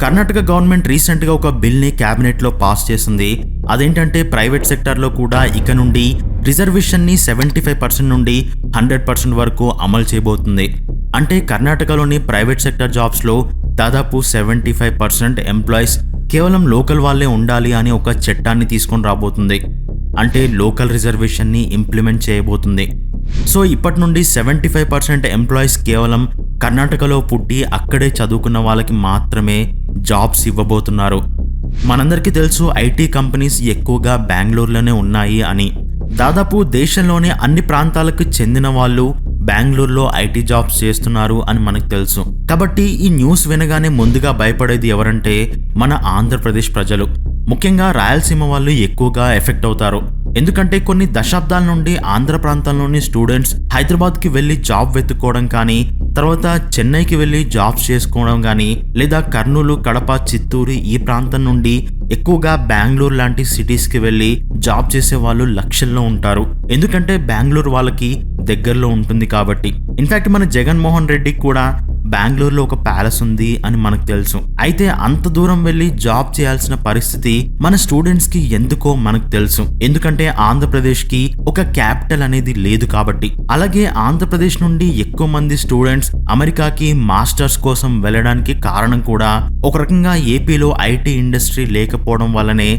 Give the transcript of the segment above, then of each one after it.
Karnataka government recent గా ఒక bill ని క్యాబినెట్ లో పాస్ చేసింది. అదేంటంటే ప్రైవేట్ సెక్టర్ లో కూడా ఇక నుండి రిజర్వేషన్ ని 75% నుండి 100% వరకు అమలు చేయబోతుంది. అంటే కర్ణాటకలోని ప్రైవేట్ సెక్టర్ జాబ్స్ లో దాదాపు 75% ఎంప్లాయీస్ కేవలం లోకల్ వాళ్ళే ఉండాలి అని ఒక చట్టాన్ని తీసుకొని రాబోతుంది. అంటే లోకల్ రిజర్వేషన్ ని ఇంప్లిమెంట్ చేయబోతుంది. సో ఇప్పటి నుండి 75% ఎంప్లాయీస్ కేవలం కర్ణాటకలో పుట్టి అక్కడే చదువుకున్న వాళ్ళకి మాత్రమే జాబ్స్ ఇవ్వబోతున్నారు. మనందరికీ తెలుసు ఐటీ కంపెనీస్ ఎక్కువగా బెంగళూరులోనే ఉన్నాయి అని. దాదాపు దేశంలోనే అన్ని ప్రాంతాలకు చెందిన వాళ్ళు బెంగళూరులో ఐటీ జాబ్స్ చేస్తున్నారు అని మనకు తెలుసు. కాబట్టి ఈ న్యూస్ వినగానే ముందుగా భయపడేది ఎవరంటే మన ఆంధ్రప్రదేశ్ ప్రజలు. ముఖ్యంగా రాయలసీమ వాళ్ళు ఎక్కువగా ఎఫెక్ట్ అవుతారు. ఎందుకంటే కొన్ని దశాబ్దాల నుండి ఆంధ్ర ప్రాంతంలోని స్టూడెంట్స్ హైదరాబాద్కి వెళ్ళి జాబ్ వెతుక్కోవడం కానీ, తర్వాత చెన్నైకి వెళ్ళి జాబ్స్ చేసుకోవడం కానీ, లేదా కర్నూలు, కడప, చిత్తూరు ఈ ప్రాంతం నుండి ఎక్కువగా బెంగళూరు లాంటి సిటీస్కి వెళ్ళి జాబ్ చేసే వాళ్ళు లక్షల్లో ఉంటారు. ఎందుకంటే బెంగళూరు వాళ్ళకి దగ్గరలో ఉంటుంది కాబట్టి. ఇన్ఫాక్ట్ మన జగన్మోహన్ రెడ్డి కూడా బెంగళూరులో ఒక ప్యాలెస్ ఉంది అని మనకు తెలుసు. అయితే అంత దూరం వెళ్ళి జాబ్ చేయాల్సిన పరిస్థితి మన స్టూడెంట్స్ కి ఎందుకో మనకు తెలుసు. ఎందుకంటే ఆంధ్రప్రదేశ్ కి ఒక క్యాపిటల్ అనేది లేదు కాబట్టి. అలాగే ఆంధ్రప్రదేశ్ నుండి ఎక్కువ మంది స్టూడెంట్స్ అమెరికాకి మాస్టర్స్ కోసం వెళ్ళడానికి కారణం కూడా ఒక రకంగా ఏపీలో ఐటీ ఇండస్ట్రీ లేకపోవడం వల్లనే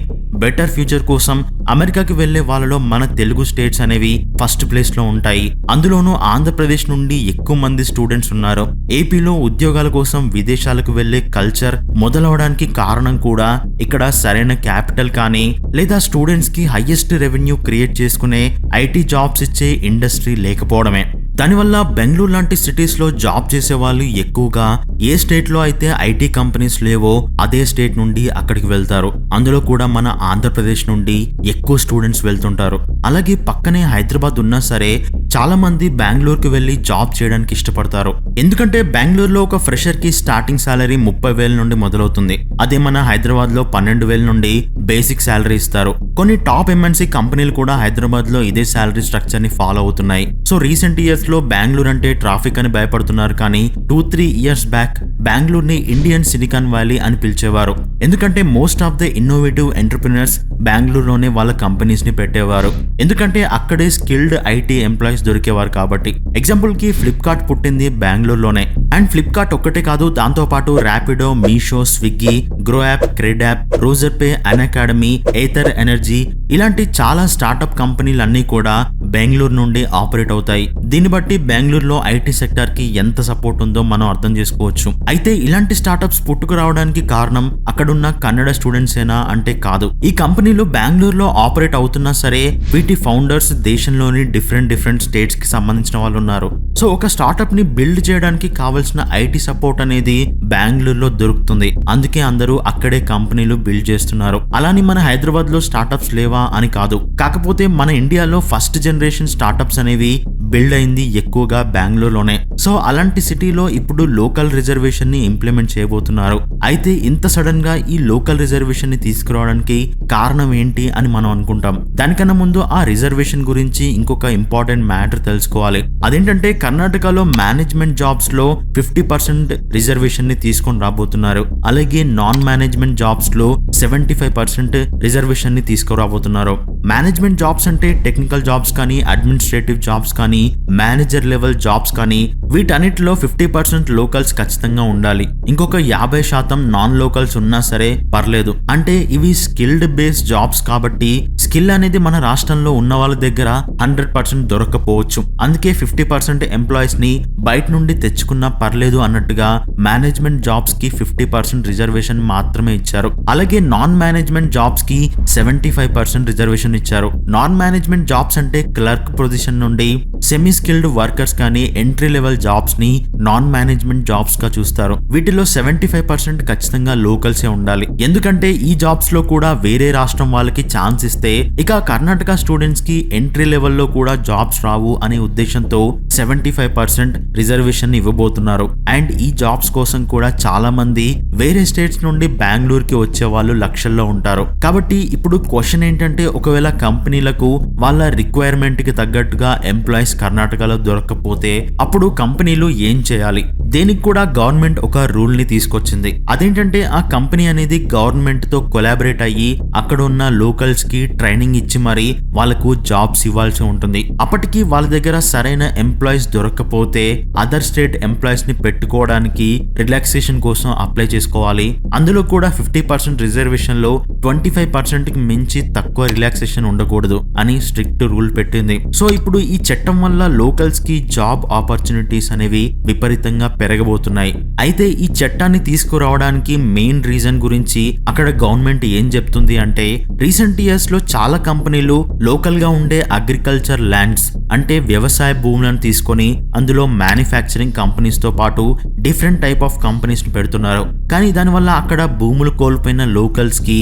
బెటర్ ఫ్యూచర్ కోసం అమెరికాకి వెళ్లే వాళ్ళలో మన తెలుగు స్టేట్స్ అనేవి ఫస్ట్ ప్లేస్ లో ఉంటాయి. అందులోనూ ఆంధ్రప్రదేశ్ నుండి ఎక్కువ మంది స్టూడెంట్స్ ఉన్నారు. ఏపీలో ఉద్యోగాల కోసం విదేశాలకు వెళ్లే కల్చర్ మొదలవడానికి కారణం కూడా ఇక్కడ సరైన క్యాపిటల్ కానీ, లేదా స్టూడెంట్స్ కి హైయెస్ట్ రెవెన్యూ క్రియేట్ చేసుకునే ఐటీ జాబ్స్ ఇచ్చే ఇండస్ట్రీ లేకపోవడమే. దానివల్ల బెంగళూరు లాంటి సిటీస్ లో జాబ్ చేసే వాళ్ళు ఎక్కువగా ఏ స్టేట్ లో అయితే ఐటీ కంపెనీస్ లేవో అదే స్టేట్ నుండి అక్కడికి వెళ్తారు. అందులో కూడా మన ఆంధ్రప్రదేశ్ నుండి ఎక్కువ స్టూడెంట్స్ వెళ్తుంటారు. అలాగే పక్కనే హైదరాబాద్ ఉన్నా సరే చాలా మంది బెంగళూరుకి వెళ్లి జాబ్ చేయడానికి ఇష్టపడతారు. ఎందుకంటే బెంగళూరులో ఒక ఫ్రెషర్ కి స్టార్టింగ్ సాలరీ 30,000 నుండి మొదలవుతుంది. అదే మన హైదరాబాద్ లో 12,000 నుండి బేసిక్ సాలరీ ఇస్తారు. కొన్ని టాప్ ఎంఎన్సీ కంపెనీలు కూడా హైదరాబాద్ లో ఇదే సాలరీ స్ట్రక్చర్ ని ఫాలో అవుతున్నాయి. సో రీసెంట్ ఇయర్స్ లో బెంగళూరు అంటే ట్రాఫిక్ అని భయపడుతున్నారు, కానీ 2-3 ఇయర్స్ బ్యాక్ బెంగళూరుని ఇండియన్ సిలికాన్ వ్యాలీ అని పిలిచేవారు. ఎందుకంటే most of the innovative entrepreneurs బెంగళూరులోనే వాళ్ళ కంపెనీస్ ని పెట్టేవారు. ఎందుకంటే అక్కడే స్కిల్డ్ ఐటీ ఎంప్లాయీస్ దొరికేవారు కాబట్టి. ఎగ్జాంపుల్ కి ఫ్లిప్కార్ట్ పుట్టింది బెంగళూరులోనే. అండ్ ఫ్లిప్కార్ట్ ఒక్కటే కాదు, దాంతో పాటు Rapido, Meesho, Swiggy, Groww app, CRED app, Razorpay, Unacademy, Ather energy ఇలాంటి చాలా స్టార్టప్ కంపెనీలన్నీ కూడా బెంగళూరు నుండి ఆపరేట్ అవుతాయి. దీన్ని బట్టి బెంగళూరులో ఐటీ సెక్టర్ కి ఎంత సపోర్ట్ ఉందో మనం అర్థం చేసుకోవచ్చు. అయితే ఇలాంటి స్టార్టప్స్ పుట్టుకు రావడానికి కారణం అక్కడున్న కన్నడ స్టూడెంట్స్ ఏనా అంటే కాదు. ఈ కంపెనీలు బెంగళూరులో ఆపరేట్ అవుతున్నా సరే వీటి ఫౌండర్స్ దేశంలోని డిఫరెంట్ స్టేట్స్ కి సంబంధించిన వాళ్ళు ఉన్నారు. సో ఒక స్టార్టప్ ని బిల్డ్ చేయడానికి కావాల్సిన ఐటీ సపోర్ట్ అనేది బెంగళూరులో దొరుకుతుంది. అందుకే అందరూ అక్కడే కంపెనీలు బిల్డ్ చేస్తున్నారు. అలాని మన హైదరాబాద్ లో స్టార్టప్స్ లేవా అని కాదు. కాకపోతే మన ఇండియాలో ఫస్ట్ జనరేషన్ స్టార్టప్స్ అనేవి బిల్డ్ అయింది ఎక్కువగా బెంగళూరులోనే. సో అలాంటి సిటీలో ఇప్పుడు లోకల్ రిజర్వేషన్ ని ఇంప్లిమెంట్ చేయబోతున్నారు. అయితే ఇంత సడన్ గా ఈ లోకల్ రిజర్వేషన్ ని తీసుకురావడానికి కారణం ఏంటి అని మనం అనుకుంటాం. దానికన్నా ముందు ఆ రిజర్వేషన్ గురించి ఇంకొక ఇంపార్టెంట్ మ్యాటర్ తెలుసుకోవాలి. అదేంటంటే కర్ణాటకలో మేనేజ్మెంట్ జాబ్స్ లో 50% రిజర్వేషన్ ని తీసుకొని రాబోతున్నారు. అలాగే నాన్ మేనేజ్మెంట్ జాబ్స్ లో 75% రిజర్వేషన్ ని తీసుకురాబోతున్నారు. మేనేజ్మెంట్ జాబ్స్ అంటే టెక్నికల్ జాబ్స్ కానీ, అడ్మినిస్ట్రేటివ్ జాబ్స్ కానీ, మేనేజర్ లెవెల్ జాబ్స్ కానీ వీటన్నిటిలో 50% లోకల్స్ ఖచ్చితంగా ఉండాలి. ఇంకొక 50% నాన్ లోకల్స్ ఉన్నా సరే పర్లేదు. అంటే ఇవి స్కిల్డ్ బేస్డ్ జాబ్స్ కాబట్టి స్కిల్ అనేది మన రాష్ట్రంలో ఉన్న వాళ్ళ దగ్గర 100% దొరకకపోవచ్చు. అందుకే 50% ఎంప్లాయీస్ ని బయట నుండి తెచ్చుకున్నా పర్లేదు అన్నట్టుగా మేనేజ్మెంట్ జాబ్స్ కి 50% రిజర్వేషన్ మాత్రమే ఇచ్చారు. అలాగే నాన్ మేనేజ్మెంట్ జాబ్స్ కి 75% రిజర్వేషన్ ఇచ్చారు. నాన్ మేనేజ్మెంట్ జాబ్స్ అంటే క్లర్క్ పొజిషన్ నుండి సెమీ స్కిల్డ్ వర్కర్స్ కానీ ఎంట్రీ లెవెల్ జాబ్స్ ని నాన్ మేనేజ్మెంట్ జాబ్స్ గా చూస్తారు. వీటిలో 75% ఖచ్చితంగా లోకల్సే ఉండాలి. ఎందుకంటే ఈ జాబ్స్ లో కూడా వేరే రాష్ట్రం వాళ్ళకి ఛాన్స్ ఇస్తే ఇక కర్ణాటక స్టూడెంట్స్ కి ఎంట్రీ లెవెల్లో కూడా జాబ్స్ రావు అనే ఉద్దేశంతో 75% రిజర్వేషన్ ఇవ్వబోతున్నారు. అండ్ ఈ జాబ్స్ కోసం కూడా చాలా మంది వేరే స్టేట్స్ నుండి బెంగళూరుకి వచ్చే వాళ్ళు లక్షల్లో ఉంటారు. కాబట్టి ఇప్పుడు క్వశ్చన్ ఏంటంటే ఒకవేళ కంపెనీలకు వాళ్ళ రిక్వైర్మెంట్ కి తగ్గట్టుగా ఎంప్లాయీస్ కర్ణాటకలో దొరకకపోతే అప్పుడు కంపెనీలు ఏం చేయాలి? దేనికి కూడా గవర్నమెంట్ ఒక రూల్ ని తీసుకొచ్చింది. అదేంటంటే ఆ కంపెనీ అనేది గవర్నమెంట్ తో కొలాబరేట్ అయ్యి అక్కడ ఉన్న లోకల్స్ కి ట్రైనింగ్ ఇచ్చి మరి వాళ్ళకు జాబ్స్ ఇవ్వాల్సి ఉంటుంది. అప్పటికి వాళ్ళ దగ్గర సరైన ఎంప్లాయీస్ దొరకకపోతే అదర్ స్టేట్ ఎంప్లాయీస్ ని పెట్టుకోవడానికి రిలాక్సేషన్ కోసం అప్లై చేసుకోవాలి. అందులో కూడా 50% రిజర్వేషన్ లో 25% కి మించి తక్కువ రిలాక్సేషన్ ఉండకూడదు అని స్ట్రిక్ట్ రూల్ పెట్టింది. సో ఇప్పుడు ఈ చట్టం వల్ల లోకల్స్ కి జాబ్ ఆపర్చునిటీస్ అనేవి విపరీతంగా పెరగబోతున్నాయి. అయితే ఈ చట్టాన్ని తీసుకురావడానికి మెయిన్ రీజన్ గురించి అక్కడ గవర్నమెంట్ ఏం చెప్తుంది అంటే, రీసెంట్ ఇయర్స్ లో చాలా కంపెనీలు లోకల్ గా ఉండే అగ్రికల్చర్ ల్యాండ్స్ అంటే వ్యవసాయ భూములను తీసుకొని అందులో మ్యానుఫ్యాక్చరింగ్ కంపెనీస్ తో పాటు డిఫరెంట్ టైప్ ఆఫ్ కంపెనీస్ ని పెడుతున్నారు. కానీ దానివల్ల అక్కడ భూములు కోల్పోయిన లోకల్స్ కి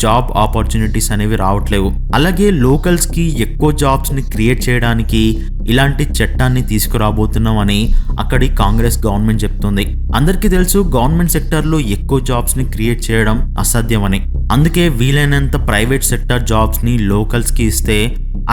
జాబ్ ఆపర్చునిటీస్ అనేవి రావట్లేవు. అలాగే లోకల్స్ కి ఎక్కువ జాబ్స్ ని క్రియేట్ చేయడానికి ఇలాంటి చట్టాన్ని తీసుకురాబోతున్నాం అని అక్కడి కాంగ్రెస్ గవర్నమెంట్ చెప్తుంది. అందరికీ తెలుసు గవర్నమెంట్ సెక్టర్ లో ఎక్కువ జాబ్స్ ని క్రియేట్ చేయడం అసాధ్యమని. అందుకే వీలైనంత ప్రైవేట్ సెక్టర్ జాబ్స్ ని లోకల్స్ కి ఇస్తే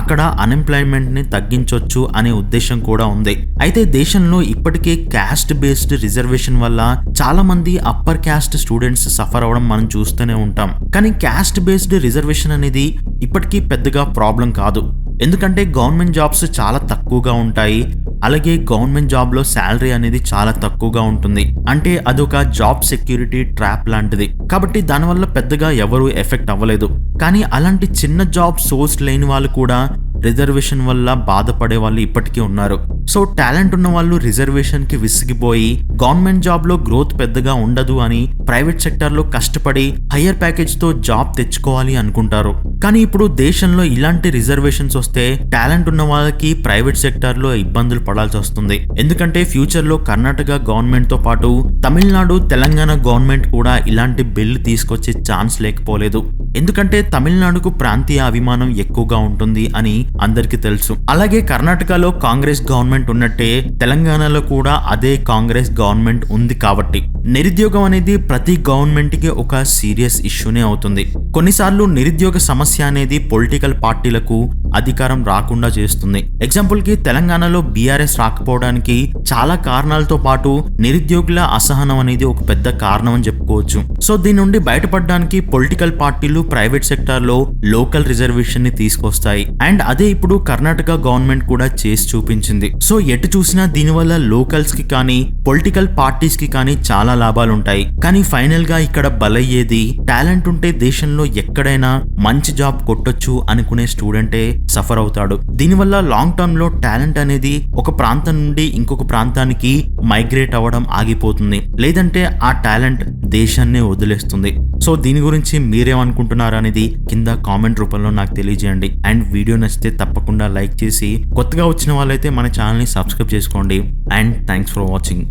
అక్కడ అన్ఎంప్లాయ్మెంట్ ని తగ్గించొచ్చు అనే ఉద్దేశం కూడా ఉంది. అయితే దేశంలో ఇప్పటికే క్యాస్ట్ బేస్డ్ రిజర్వేషన్ వల్ల చాలా మంది అప్పర్ క్యాస్ట్ స్టూడెంట్స్ సఫర్ అవడం మనం చూస్తూనే ఉంటాం. కానీ క్యాస్ట్ బేస్డ్ రిజర్వేషన్ అనేది ఇప్పటికీ పెద్దగా ప్రాబ్లం కాదు. ఎందుకంటే గవర్నమెంట్ జాబ్స్ చాలా తక్కువగా ఉంటాయి. అలాగే గవర్నమెంట్ జాబ్ లో శాలరీ అనేది చాలా తక్కువగా ఉంటుంది. అంటే అదొక జాబ్ సెక్యూరిటీ ట్రాప్ లాంటిది. కాబట్టి దానివల్ల పెద్దగా ఎవరు ఎఫెక్ట్ అవ్వలేదు. కానీ అలాంటి చిన్న జాబ్ సోర్స్ లేని వాళ్ళు కూడా రిజర్వేషన్ వల్ల బాధపడే వాళ్ళు ఇప్పటికీ ఉన్నారు. సో టాలెంట్ ఉన్న వాళ్ళు రిజర్వేషన్ కి విసిగిపోయి గవర్నమెంట్ జాబ్ లో గ్రోత్ పెద్దగా ఉండదు అని ప్రైవేట్ సెక్టర్ లో కష్టపడి హయ్యర్ ప్యాకేజ్ తో జాబ్ తెచ్చుకోవాలి అనుకుంటారు. కానీ ఇప్పుడు దేశంలో ఇలాంటి రిజర్వేషన్స్ వస్తే టాలెంట్ ఉన్న వాళ్ళకి ప్రైవేట్ సెక్టర్ లో ఇబ్బందులు పడాల్సి వస్తుంది. ఎందుకంటే ఫ్యూచర్ లో కర్ణాటక గవర్నమెంట్ తో పాటు తమిళనాడు, తెలంగాణ గవర్నమెంట్ కూడా ఇలాంటి బిల్లు తీసుకొచ్చే ఛాన్స్ లేకపోలేదు. ఎందుకంటే తమిళనాడుకు ప్రాంతీయ అభిమానం ఎక్కువగా ఉంటుంది అని అందరికీ తెలుసు. అలాగే కర్ణాటకలో కాంగ్రెస్ గవర్నమెంట్ ఉన్నట్టే తెలంగాణలో కూడా అదే కాంగ్రెస్ గవర్నమెంట్ ఉంది. కాబట్టి నిరుద్యోగం అనేది ప్రతి గవర్నమెంట్ కి ఒక సీరియస్ ఇష్యూనే అవుతుంది. కొన్నిసార్లు నిరుద్యోగ సమస్య అనేది పొలిటికల్ పార్టీలకు అధికారం రాకుండా చేస్తుంది. ఎగ్జాంపుల్ కి తెలంగాణలో బీఆర్ఎస్ రాకపోవడానికి చాలా కారణాలతో పాటు నిరుద్యోగుల అసహనం అనేది ఒక పెద్ద కారణం అని చెప్పుకోవచ్చు. సో దీని నుండి బయటపడడానికి పొలిటికల్ పార్టీలు ప్రైవేట్ సెక్టార్ లో లోకల్ రిజర్వేషన్ ని తీసుకొస్తాయి. అండ్ అదే ఇప్పుడు కర్ణాటక గవర్నమెంట్ కూడా చేసి చూపించింది. సో ఎటు చూసినా దీనివల్ల లోకల్స్ కి కానీ పొలిటికల్ పార్టీస్ కి కానీ చాలా లాభాలు ఉంటాయి. కానీ ఫైనల్ గా ఇక్కడ బలయ్యేది టాలెంట్ ఉంటే దేశంలో ఎక్కడైనా మంచి జాబ్ కొట్టొచ్చు అనుకునే స్టూడెంటే సఫర్ అవుతాడు. దీనివల్ల లాంగ్ టర్మ్ లో టాలెంట్ అనేది ఒక ప్రాంతం నుండి ఇంకొక ప్రాంతానికి మైగ్రేట్ అవ్వడం ఆగిపోతుంది. లేదంటే ఆ టాలెంట్ దేశాన్ని వదిలేస్తుంది. సో దీని గురించి మీరేమనుకుంటున్నారు అనేది కింద కామెంట్ రూపంలో నాకు తెలియజేయండి. అండ్ వీడియో నచ్చితే తప్పకుండా లైక్ చేసి కొత్తగా వచ్చిన వాళ్ళైతే మన ఛానల్ని సబ్స్క్రైబ్ చేసుకోండి. And thanks for watching.